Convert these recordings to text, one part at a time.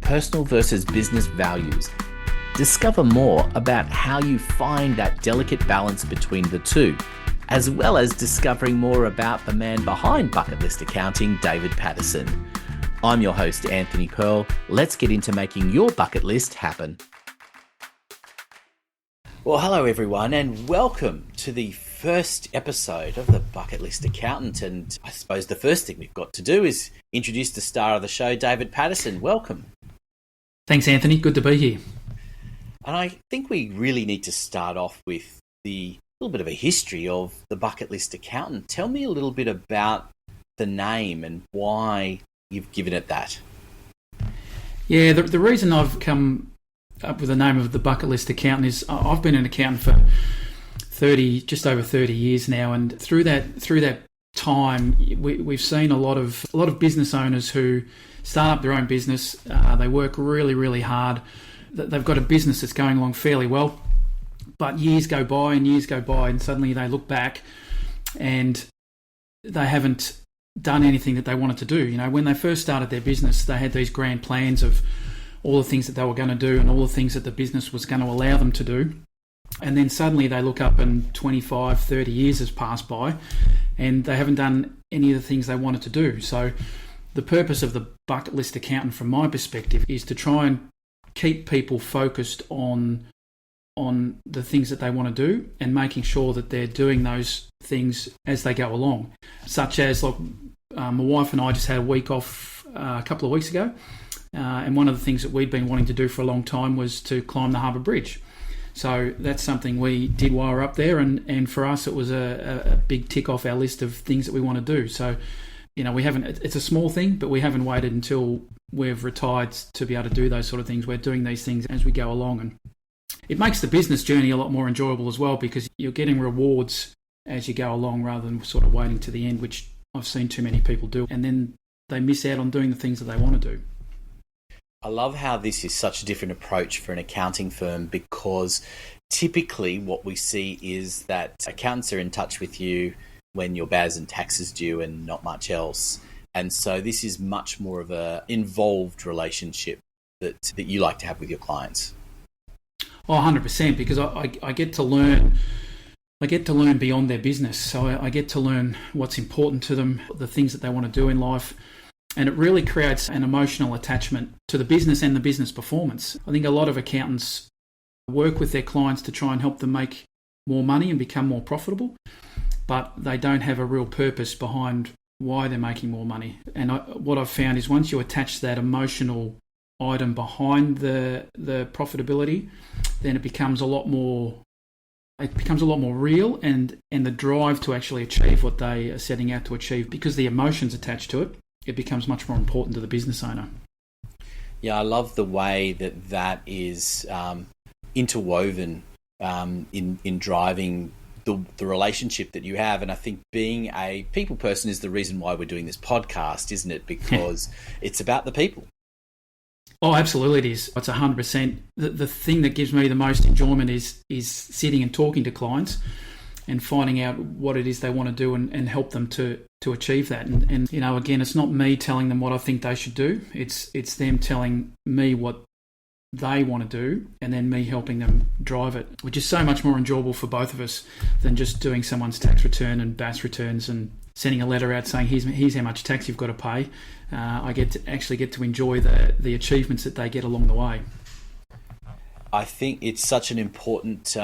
personal versus business values. Discover more about how you find that delicate balance between the two, as well as discovering more about the man behind Bucket List Accounting, David Patterson. I'm your host, Anthony Pearl. Let's get into making your bucket list happen. Well, hello everyone, and welcome to the first episode of the Bucket List Accountant. And I suppose the first thing we've got to do is introduce the star of the show, David Patterson. Welcome. Thanks, Anthony. Good to be here. And I think we really need to start off with the little bit of a history of the Bucket List Accountant. Tell me a little bit about the name and why you've given it that. Yeah, the reason I've come up with the name of the Bucket List Accountant is I've been an accountant for just over 30 years now, and through that time, we've seen a lot of business owners who start up their own business. They work really, really hard. They've got a business that's going along fairly well, but years go by, and suddenly they look back and they haven't done anything that they wanted to do. You know, when they first started their business, they had these grand plans of all the things that they were going to do and all the things that the business was going to allow them to do. And then suddenly they look up and 25, 30 years has passed by and they haven't done any of the things they wanted to do. So the purpose of the Bucket List Accountant, from my perspective, is to try and keep people focused on the things that they want to do and making sure that they're doing those things as they go along. Such as, like, my wife and I just had a week off a couple of weeks ago, and one of the things that we'd been wanting to do for a long time was to climb the Harbour Bridge. So that's something we did while we were up there, and for us it was a big tick off our list of things that we want to do. So, you know, it's a small thing, but we haven't waited until we've retired to be able to do those sort of things. We're doing these things as we go along, and it makes the business journey a lot more enjoyable as well, because you're getting rewards as you go along rather than sort of waiting to the end, which I've seen too many people do, and then they miss out on doing the things that they want to do. I love how this is such a different approach for an accounting firm, because typically what we see is that accountants are in touch with you when your BAS and tax is due and not much else. And so this is much more of a involved relationship that you like to have with your clients. Oh, 100%, because I get to learn. I get to learn beyond their business. So I get to learn what's important to them, the things that they want to do in life. And it really creates an emotional attachment to the business and the business performance. I think a lot of accountants work with their clients to try and help them make more money and become more profitable, but they don't have a real purpose behind why they're making more money. And what I've found is once you attach that emotional item behind the profitability, then it becomes a lot more real, and the drive to actually achieve what they are setting out to achieve, because the emotions attached to it, it becomes much more important to the business owner. Yeah, I love the way that is interwoven in driving the relationship that you have. And I think being a people person is the reason why we're doing this podcast, isn't it? Because it's about the people. Oh, absolutely it is. It's 100%. The thing that gives me the most enjoyment is sitting and talking to clients and finding out what it is they want to do and help them to achieve that. And you know, again, it's not me telling them what I think they should do. It's them telling me what they want to do and then me helping them drive it, which is so much more enjoyable for both of us than just doing someone's tax return and BAS returns and sending a letter out saying here's how much tax you've got to pay. I get to enjoy the achievements that they get along the way. I think it's such an important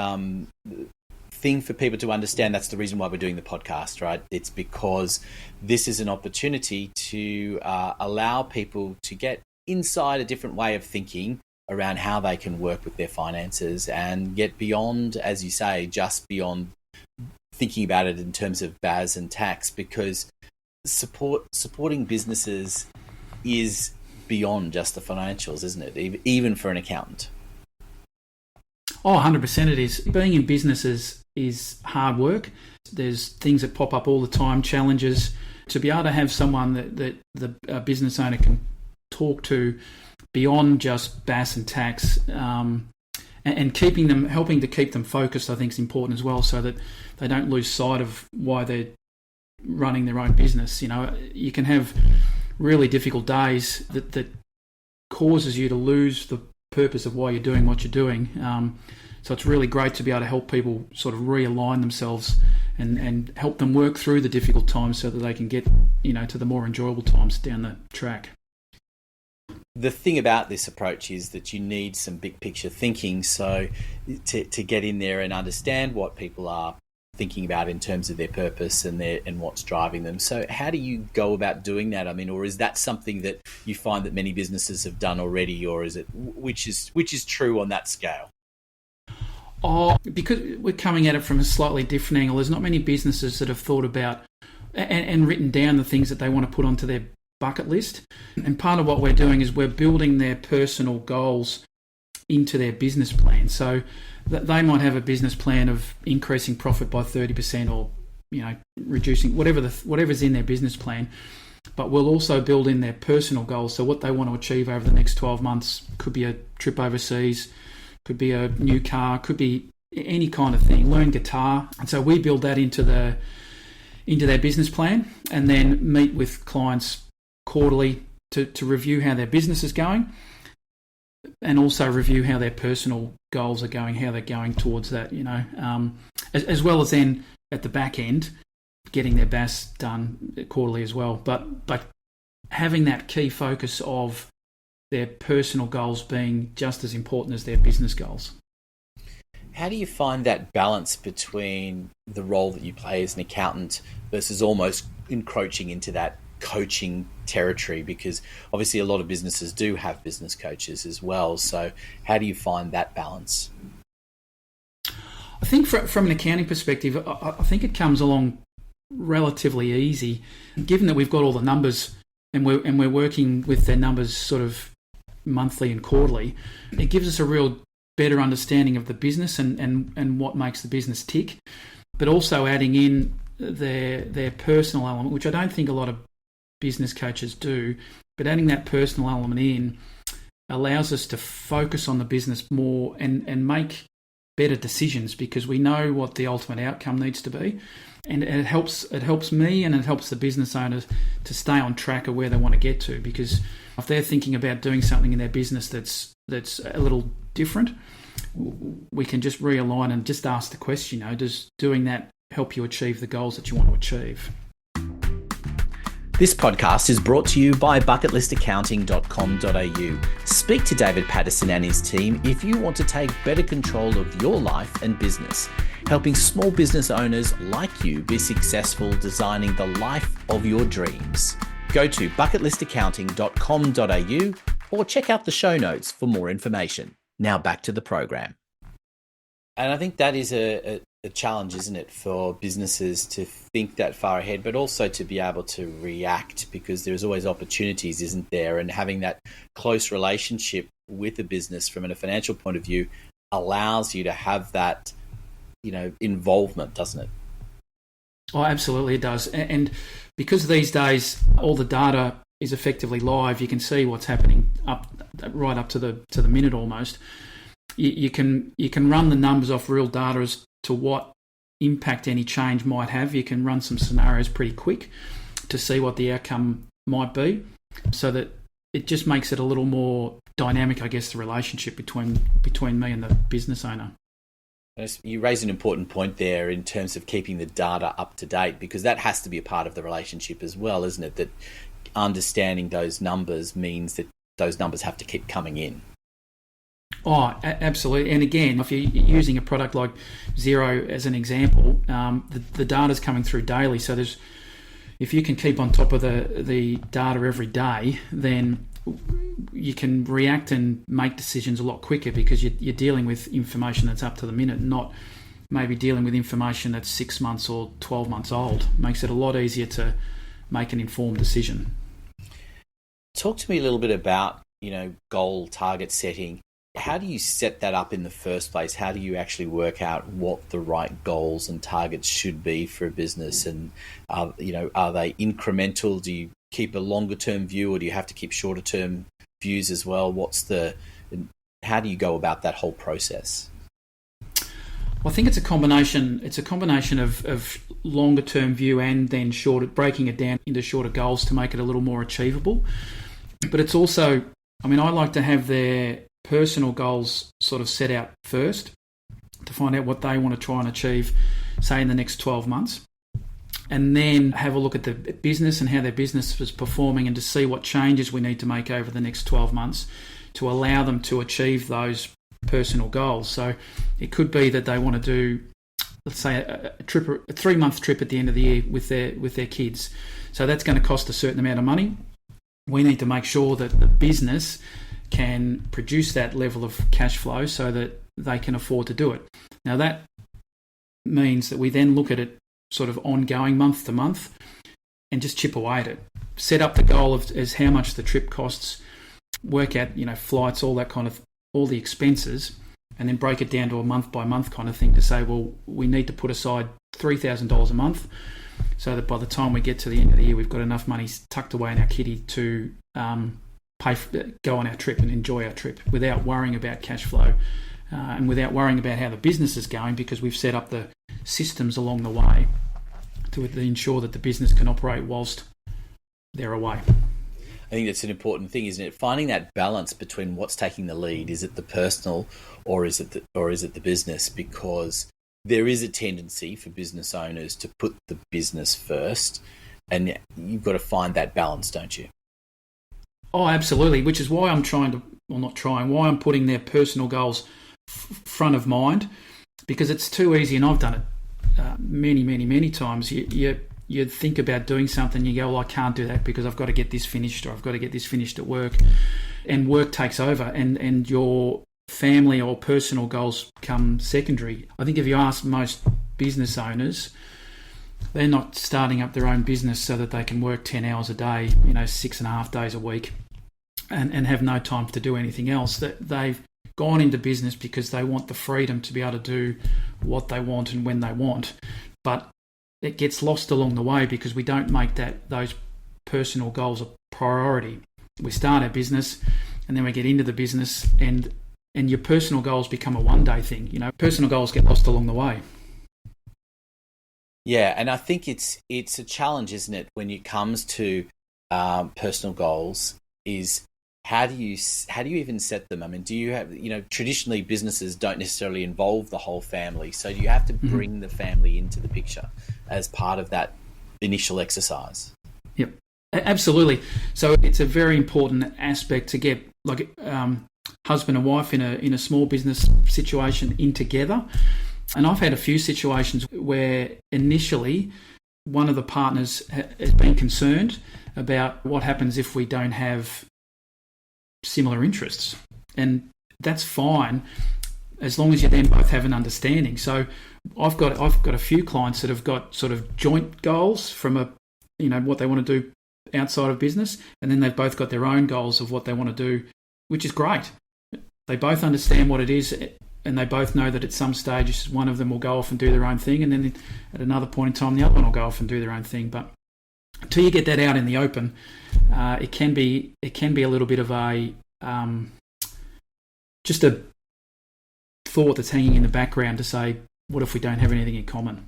thing for people to understand. That's the reason why we're doing the podcast, right? It's because this is an opportunity to allow people to get inside a different way of thinking around how they can work with their finances and get beyond, as you say, just beyond thinking about it in terms of BAS and tax, because supporting businesses is beyond just the financials, isn't it? Even for an accountant. Oh, 100% it is. Being in businesses is hard work. There's things that pop up all the time, challenges. To be able to have someone that the business owner can talk to beyond just BAS and tax, and helping to keep them focused, I think is important as well, so that they don't lose sight of why they're running their own business. You know, you can have really difficult days that causes you to lose the purpose of why you're doing what you're doing. So it's really great to be able to help people sort of realign themselves and help them work through the difficult times so that they can get, to the more enjoyable times down the track. The thing about this approach is that you need some big picture thinking. So to get in there and understand what people are thinking about in terms of their purpose and what's driving them. So how do you go about doing that? I mean, or is that something that you find that many businesses have done already, or is it which is true on that scale? Oh, because we're coming at it from a slightly different angle. There's not many businesses that have thought about and written down the things that they want to put onto their bucket list. And part of what we're doing is we're building their personal goals into their business plan. So they might have a business plan of increasing profit by 30% or reducing whatever's in their business plan. But we'll also build in their personal goals. So what they want to achieve over the next 12 months could be a trip overseas, could be a new car, could be any kind of thing, learn guitar. And so we build that into their business plan, and then meet with clients quarterly to review how their business is going, and also review how their personal goals are going, how they're going towards that, as well as then at the back end, getting their BAS done quarterly as well. But having that key focus of their personal goals being just as important as their business goals. How do you find that balance between the role that you play as an accountant versus almost encroaching into that coaching territory? Because obviously a lot of businesses do have business coaches as well. So how do you find that balance? I think from an accounting perspective, I think it comes along relatively easy, given that we've got all the numbers and we're working with their numbers sort of monthly and quarterly. It gives us a real better understanding of the business and what makes the business tick, but also adding in their personal element, which I don't think a lot of business coaches do, but adding that personal element in allows us to focus on the business more and make better decisions, because we know what the ultimate outcome needs to be, and it helps me and it helps the business owners to stay on track of where they want to get to. Because if they're thinking about doing something in their business that's a little different, we can just realign and just ask the question, does doing that help you achieve the goals that you want to achieve? This podcast is brought to you by bucketlistaaccounting.com.au. Speak to David Patterson and his team if you want to take better control of your life and business, helping small business owners like you be successful designing the life of your dreams. Go to bucketlistaaccounting.com.au or check out the show notes for more information. Now back to the program. And I think that is a challenge, isn't it, for businesses to think that far ahead, but also to be able to react, because there's always opportunities, isn't there? And having that close relationship with a business from a financial point of view allows you to have that, involvement, doesn't it? Oh, absolutely it does. And because these days all the data is effectively live, you can see what's happening right up to the minute almost. You can run the numbers off real data as to what impact any change might have. You can run some scenarios pretty quick to see what the outcome might be, so that it just makes it a little more dynamic, I guess, the relationship between me and the business owner. You raise an important point there in terms of keeping the data up to date, because that has to be a part of the relationship as well, isn't it? That understanding those numbers means that those numbers have to keep coming in. Oh, absolutely. And again, if you're using a product like Xero as an example, the data's coming through daily. So if you can keep on top of the data every day, then you can react and make decisions a lot quicker, because you're dealing with information that's up to the minute, not maybe dealing with information that's 6 months or 12 months old. Makes it a lot easier to make an informed decision. Talk to me a little bit about, goal target setting. How do you set that up in the first place? How do you actually work out what the right goals and targets should be for a business? And, are they incremental? Do you keep a longer term view, or do you have to keep shorter term views as well? How do you go about that whole process? Well, I think it's a combination. It's a combination of longer term view and then breaking it down into shorter goals to make it a little more achievable. But it's also I mean, I like to have their personal goals sort of set out first to find out what they want to try and achieve, say, in the next 12 months. And then have a look at the business and how their business is performing and to see what changes we need to make over the next 12 months to allow them to achieve those personal goals. So it could be that they want to do, let's say, a 3-month trip at the end of the year with their kids. So that's going to cost a certain amount of money. We need to make sure that the business can produce that level of cash flow so that they can afford to do it. Now that means that we then look at it sort of ongoing month to month and just chip away at it. Set up the goal as how much the trip costs, work out, flights, all that kind of, all the expenses, and then break it down to a month by month kind of thing to say, well, we need to put aside $3,000 a month so that by the time we get to the end of the year, we've got enough money tucked away in our kitty to go on our trip and enjoy our trip without worrying about cash flow and without worrying about how the business is going, because we've set up the systems along the way to ensure that the business can operate whilst they're away. I think that's an important thing, isn't it? Finding that balance between what's taking the lead. Is it the personal or is it the business? Because there is a tendency for business owners to put the business first, and you've got to find that balance, don't you? Oh, absolutely, which is why I'm why I'm putting their personal goals front of mind, because it's too easy, and I've done it many times. You think about doing something, you go, well, I can't do that because I've got to get this finished, or I've got to get this finished at work, and work takes over, and your family or personal goals come secondary. I think if you ask most business owners, they're not starting up their own business so that they can work 10 hours a day, 6.5 days a week, and have no time to do anything else. That they've gone into business because they want the freedom to be able to do what they want and when they want. But it gets lost along the way because we don't make those personal goals a priority. We start our business and then we get into the business, and your personal goals become a one-day thing. Personal goals get lost along the way. Yeah, and I think it's a challenge, isn't it, when it comes to personal goals, is how do you even set them? I mean, do you have, traditionally businesses don't necessarily involve the whole family, so do you have to bring the family into the picture as part of that initial exercise? Yep, absolutely. So it's a very important aspect to get husband and wife in a small business situation in together. And I've had a few situations where initially one of the partners has been concerned about what happens if we don't have similar interests. And that's fine as long as you then both have an understanding. So I've got a few clients that have got sort of joint goals from what they want to do outside of business, and then they've both got their own goals of what they want to do, which is great. They both understand what it is, and they both know that at some stage one of them will go off and do their own thing, and then at another point in time the other one will go off and do their own thing. But until you get that out in the open, it can be a little bit of a just a thought that's hanging in the background to say, what if we don't have anything in common?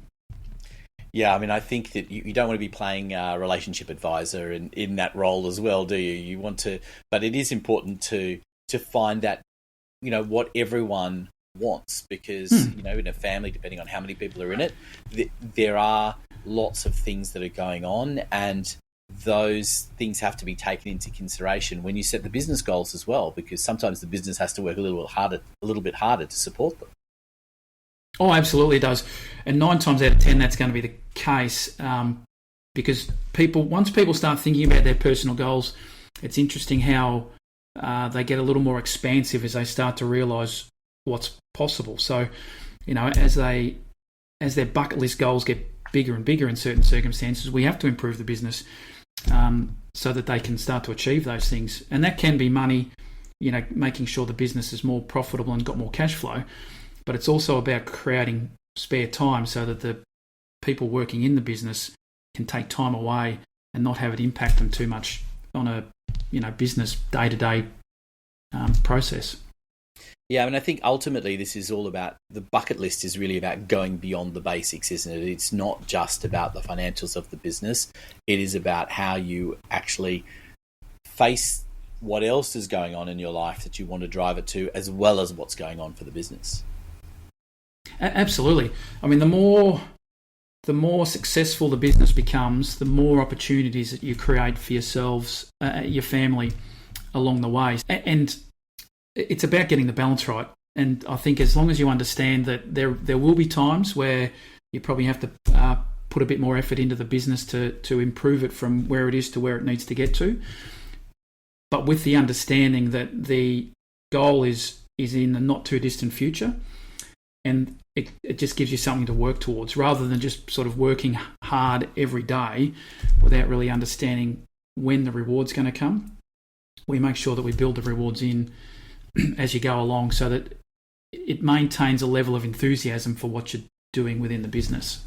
Yeah, I mean, I think that you don't want to be playing a relationship advisor in that role as well, do you? You want to, but it is important to find that, what everyone wants, because, in a family, depending on how many people are in it, there are lots of things that are going on, and those things have to be taken into consideration when you set the business goals as well, because sometimes the business has to work a little bit harder to support them. Oh, absolutely it does. And 9 times out of 10, that's going to be the case, because once people start thinking about their personal goals, it's interesting how they get a little more expansive as they start to realise what's possible. So, as their bucket list goals get bigger and bigger in certain circumstances, we have to improve the business so that they can start to achieve those things. And that can be money, making sure the business is more profitable and got more cash flow. But it's also about creating spare time so that the people working in the business can take time away and not have it impact them too much on a business day-to-day process. Yeah, I mean, I think ultimately this is all about, the bucket list is really about going beyond the basics, isn't it? It's not just about the financials of the business. It is about how you actually face what else is going on in your life that you want to drive it to, as well as what's going on for the business. Absolutely. I mean, the more successful the business becomes, the more opportunities that you create for yourselves, your family along the way. And it's about getting the balance right. And I think as long as you understand that there will be times where you probably have to put a bit more effort into the business to improve it from where it is to where it needs to get to. But with the understanding that the goal is in the not too distant future, and it just gives you something to work towards rather than just sort of working hard every day without really understanding when the reward's going to come. We make sure that we build the rewards in as you go along so that it maintains a level of enthusiasm for what you're doing within the business.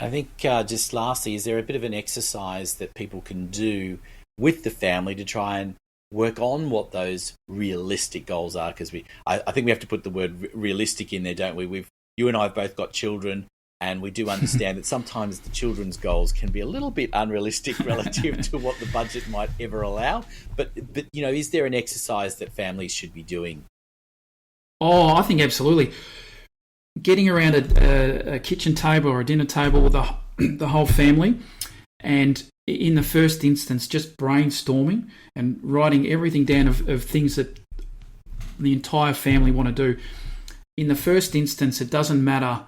I think just lastly, is there a bit of an exercise that people can do with the family to try and work on what those realistic goals are? Because I think we have to put the word realistic in there, don't we? You and I have both got children, and we do understand that sometimes the children's goals can be a little bit unrealistic relative to what the budget might ever allow. But is there an exercise that families should be doing? Oh, I think absolutely. Getting around a kitchen table or a dinner table with the whole family, and in the first instance, just brainstorming and writing everything down of things that the entire family want to do. In the first instance, it doesn't matter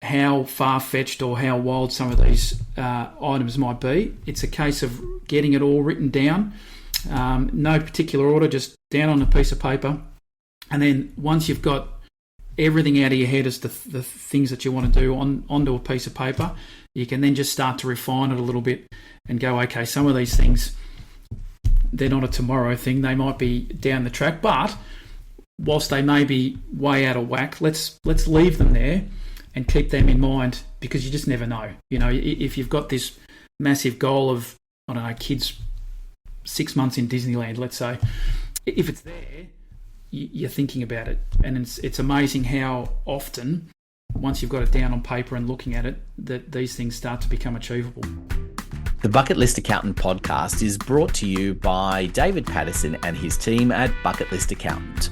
how far-fetched or how wild some of these items might be. It's a case of getting it all written down, no particular order, just down on a piece of paper. And then once you've got everything out of your head as to the things that you want to do onto a piece of paper, you can then just start to refine it a little bit and go, okay, some of these things, they're not a tomorrow thing. They might be down the track, but whilst they may be way out of whack, let's leave them there and keep them in mind, because you just never know. If you've got this massive goal of, I don't know, kids 6 months in Disneyland, let's say, if it's there, you're thinking about it. And it's amazing how often, once you've got it down on paper and looking at it, that these things start to become achievable. The Bucket List Accountant podcast is brought to you by David Patterson and his team at Bucket List Accountant.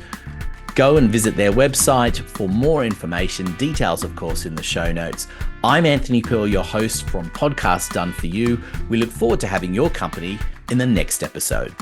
Go and visit their website for more information, details of course in the show notes. I'm Anthony Pearl, your host from Podcast Done For You. We look forward to having your company in the next episode.